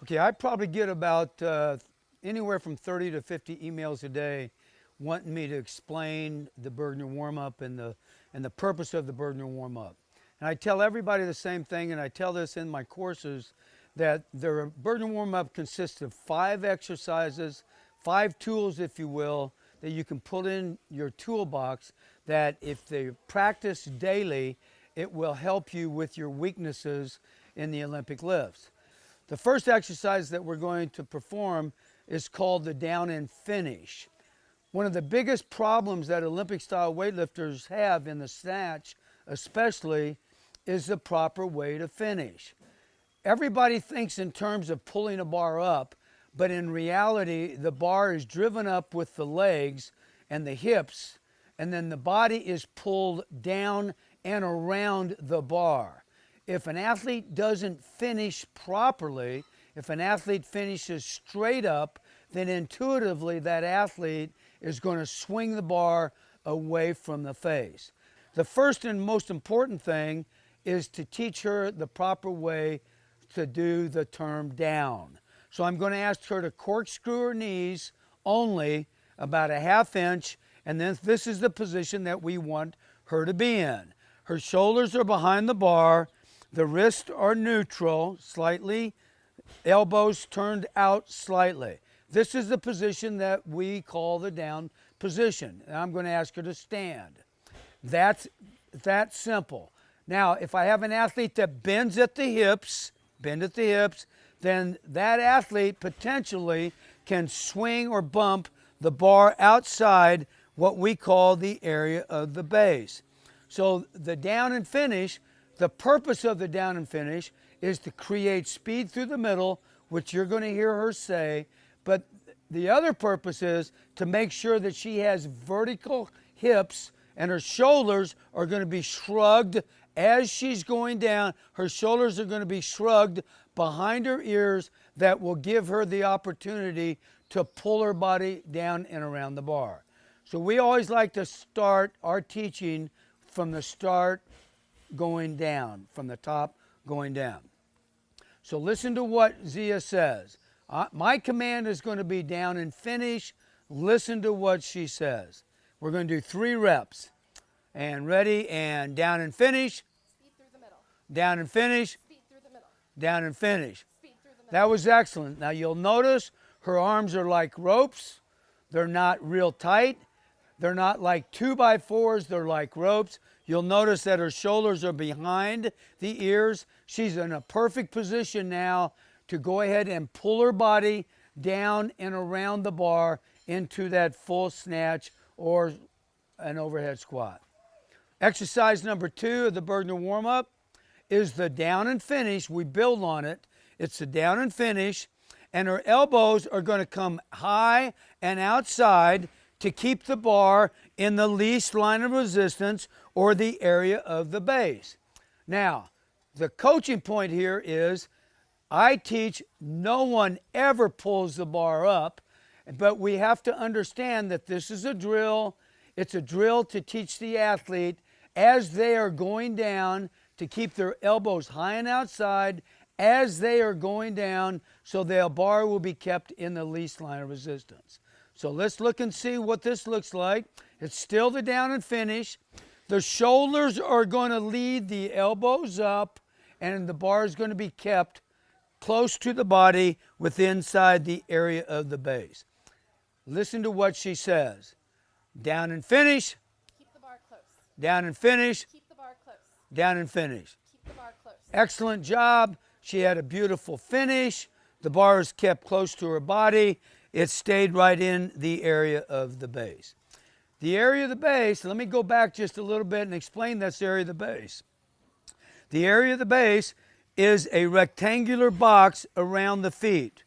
Okay, I probably get about anywhere from 30 to 50 emails a day wanting me to explain the Burgener warm-up and the purpose of the Burgener warm-up. And I tell everybody the same thing, and I tell this in my courses, that the Burgener warm-up consists of 5 exercises, 5 tools, if you will, that you can put in your toolbox that if they practice daily, it will help you with your weaknesses in the Olympic lifts. The first exercise that we're going to perform is called the down and finish. One of the biggest problems that Olympic style weightlifters have in the snatch especially is the proper way to finish. Everybody thinks in terms of pulling a bar up, but in reality the bar is driven up with the legs and the hips, and then the body is pulled down and around the bar. If an athlete doesn't finish properly, if an athlete finishes straight up, then intuitively that athlete is going to swing the bar away from the face. The first and most important thing is to teach her the proper way to do the term down. So I'm going to ask her to corkscrew her knees only about a ½ inch, and then this is the position that we want her to be in. Her shoulders are behind the bar. The wrists are neutral, slightly, elbows turned out slightly. This is the position that we call the down position. And I'm going to ask her to stand. That's that simple. Now, if I have an athlete that bends at the hips, then that athlete potentially can swing or bump the bar outside what we call the area of the base. So the down and finish, the purpose of the down and finish is to create speed through the middle, which you're going to hear her say, but the other purpose is to make sure that she has vertical hips and her shoulders are going to be shrugged as she's going down. Her shoulders are going to be shrugged behind her ears. That will give her the opportunity to pull her body down and around the bar. So we always like to start our teaching from the start going down, from the top going down. So listen to what Zia says. My command is going to be down and finish. Listen to what she says. We're going to do 3 reps. And ready, and down and finish. Speed through the middle. Down and finish. Speed through the middle. Down and finish. Speed through the middle. That was excellent. Now you'll notice her arms are like ropes. They're not real tight. They're not like 2x4s. They're like ropes. You'll notice that her shoulders are behind the ears. She's in a perfect position now to go ahead and pull her body down and around the bar into that full snatch or an overhead squat. Exercise number 2 of the Burgener warm-up is the down and finish. We build on it. It's the down and finish, and her elbows are going to come high and outside to keep the bar in the least line of resistance or the area of the base. Now, the coaching point here is I teach no one ever pulls the bar up, but we have to understand that this is a drill. It's a drill to teach the athlete as they are going down to keep their elbows high and outside as they are going down so their bar will be kept in the least line of resistance. So let's look and see what this looks like. It's still the down and finish. The shoulders are going to lead the elbows up, and the bar is going to be kept close to the body within inside the area of the base. Listen to what she says. Down and finish. Keep the bar close. Down and finish. Keep the bar close. Down and finish. Keep the bar close. Excellent job. She had a beautiful finish. The bar is kept close to her body. It stayed right in the area of the base. The area of the base, let me go back just a little bit and explain this area of the base. The area of the base is a rectangular box around the feet.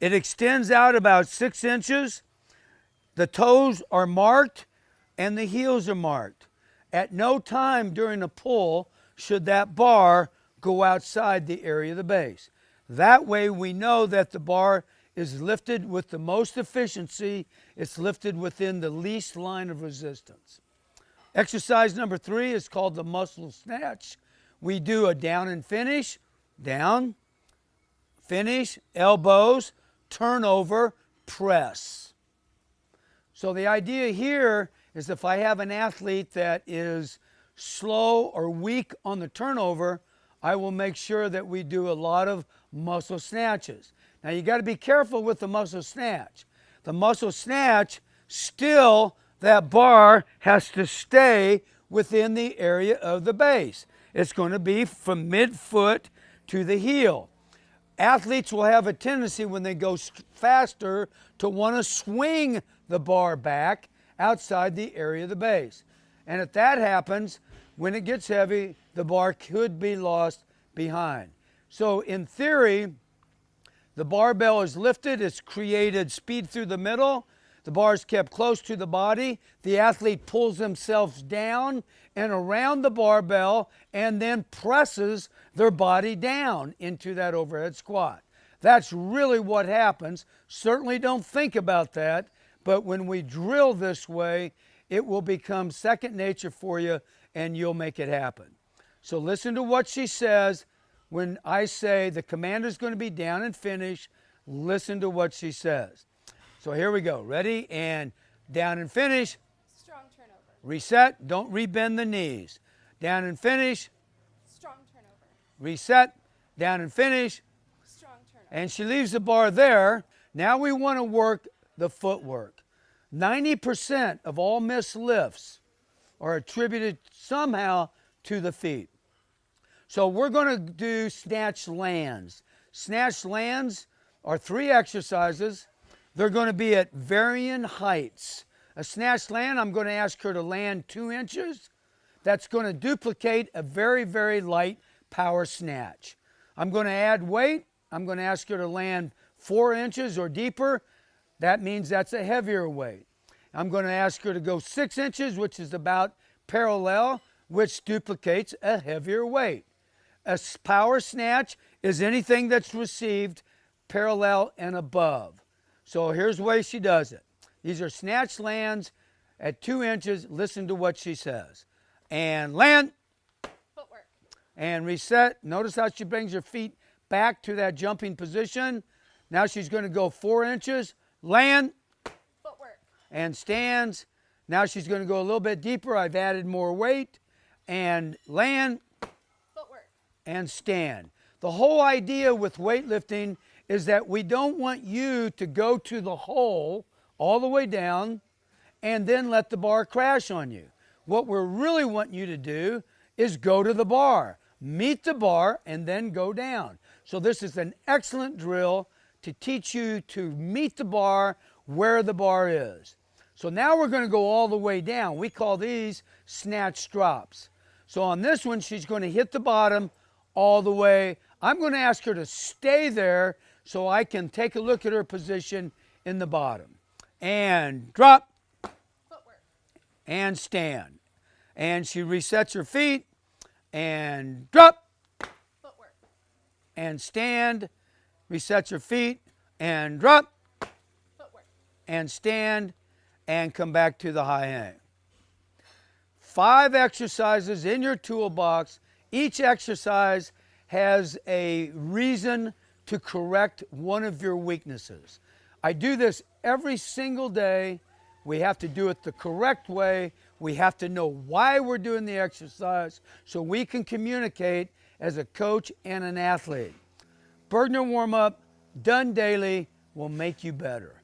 It extends out about 6 inches. The toes are marked and the heels are marked. At no time during a pull should that bar go outside the area of the base. That way we know that the bar is lifted with the most efficiency. It's lifted within the least line of resistance. Exercise number 3 is called the muscle snatch. We do a down and finish, down, finish, elbows, turnover, press. So the idea here is if I have an athlete that is slow or weak on the turnover, I will make sure that we do a lot of muscle snatches. Now you got to be careful with the muscle snatch. The muscle snatch, still that bar has to stay within the area of the base. It's going to be from midfoot to the heel. Athletes will have a tendency when they go faster to want to swing the bar back outside the area of the base. And if that happens, when it gets heavy, the bar could be lost behind. So in theory, the barbell is lifted, it's created speed through the middle, the bar is kept close to the body, the athlete pulls themselves down and around the barbell and then presses their body down into that overhead squat. That's really what happens. Certainly don't think about that, but when we drill this way, it will become second nature for you and you'll make it happen. So listen to what she says. When I say the command is going to be down and finish, listen to what she says. So here we go. Ready? And down and finish. Strong turnover. Reset. Don't rebend the knees. Down and finish. Strong turnover. Reset. Down and finish. Strong turnover. And she leaves the bar there. Now we want to work the footwork. 90% of all missed lifts are attributed somehow to the feet. So we're going to do snatch lands. Snatch lands are 3 exercises. They're going to be at varying heights. A snatch land, I'm going to ask her to land 2 inches. That's going to duplicate a very, very light power snatch. I'm going to add weight. I'm going to ask her to land 4 inches or deeper. That means that's a heavier weight. I'm going to ask her to go 6 inches, which is about parallel, which duplicates a heavier weight. A power snatch is anything that's received parallel and above. So here's the way she does it. These are snatch lands at 2 inches. Listen to what she says. And land. Footwork. And reset. Notice how she brings her feet back to that jumping position. Now she's going to go 4 inches. Land. Footwork. And stands. Now she's going to go a little bit deeper. I've added more weight. And land. Footwork. And stand. The whole idea with weightlifting is that we don't want you to go to the hole all the way down and then let the bar crash on you. What we're really wanting you to do is go to the bar, meet the bar, and then go down. So this is an excellent drill to teach you to meet the bar where the bar is. So now we're going to go all the way down. We call these snatch drops. So on this one, she's going to hit the bottom all the way. I'm going to ask her to stay there so I can take a look at her position in the bottom. And drop. Footwork. And stand. And she resets her feet. And drop. Footwork. And stand. Resets her feet. And drop. Footwork. And stand. And come back to the high hang. 5 exercises in your toolbox. Each exercise has a reason to correct one of your weaknesses. I do this every single day. We have to do it the correct way. We have to know why we're doing the exercise so we can communicate as a coach and an athlete. Burgener warm-up, done daily, will make you better.